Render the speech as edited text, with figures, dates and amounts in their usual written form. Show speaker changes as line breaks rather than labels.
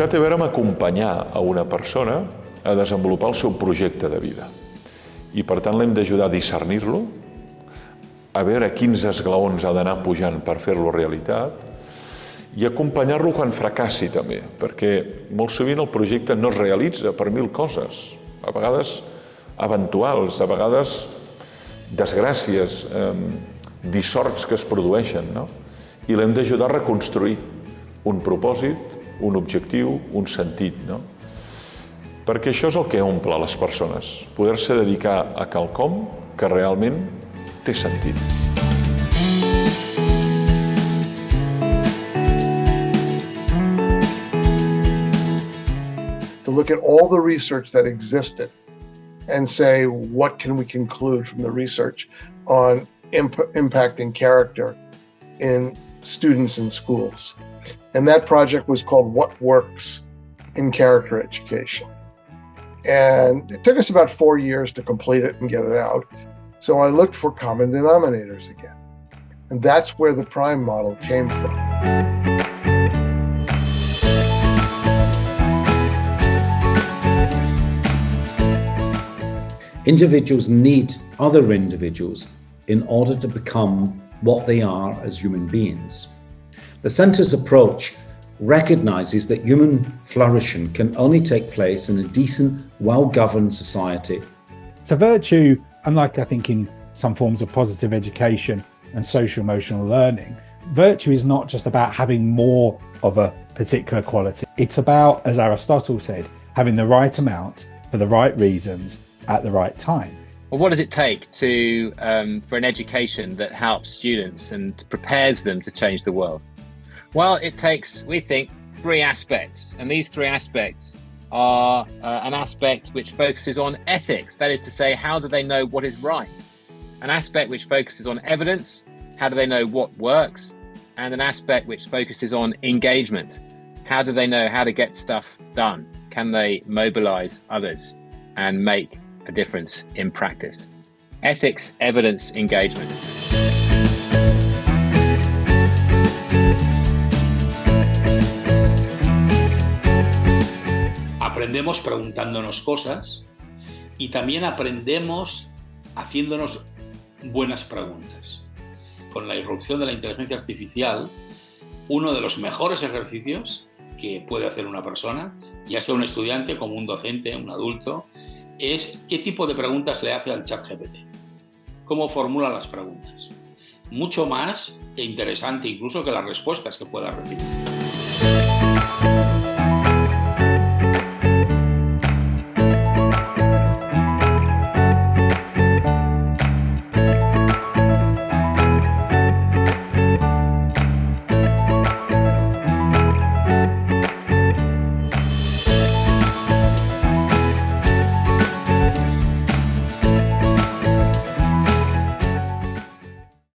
Educar té a veure amb acompanyar a una persona a desenvolupar el seu projecte de vida. I per tant l'hem d'ajudar a discernir-lo, a veure quins esglaons ha d'anar pujant per fer-lo realitat i acompanyar-lo quan fracassi també, perquè molt sovint el projecte no es realitza per mil coses, a vegades eventuals, a vegades desgràcies, dissorts que es produeixen, no? I l'hem d'ajudar a reconstruir un propòsit, un objectiu, un sentit, no? Perquè això és el que omple les persones, poder-se dedicar a quelcom que realment té sentit.
To look at all the research that existed and say, what can we conclude from the research on impacting character in students in schools? And that project was called What Works in Character Education. And it took us about 4 years to complete it and get it out. So I looked for common denominators again. And that's where the prime model came from.
Individuals need other individuals in order to become what they are as human beings. The Centre's approach recognizes that human flourishing can only take place in a decent, well-governed society.
So virtue, unlike I think in some forms of positive education and social emotional learning, virtue is not just about having more of a particular quality. It's about, as Aristotle said, having the right amount for the right reasons at the right time.
Well, what does it take to for an education that helps students and prepares them to change the world? Well, it takes, we think, 3 aspects, and these 3 aspects are an aspect which focuses on ethics, that is to say, how do they know what is right? An aspect which focuses on evidence, how do they know what works? And an aspect which focuses on engagement, how do they know how to get stuff done? Can they mobilize others and make a difference in practice? Ethics, evidence, engagement.
Aprendemos preguntándonos cosas y también aprendemos haciéndonos buenas preguntas. Con la irrupción de la inteligencia artificial, uno de los mejores ejercicios que puede hacer una persona, ya sea un estudiante como un docente, un adulto, es qué tipo de preguntas le hace al ChatGPT, cómo formula las preguntas. Mucho más interesante incluso que las respuestas que pueda recibir.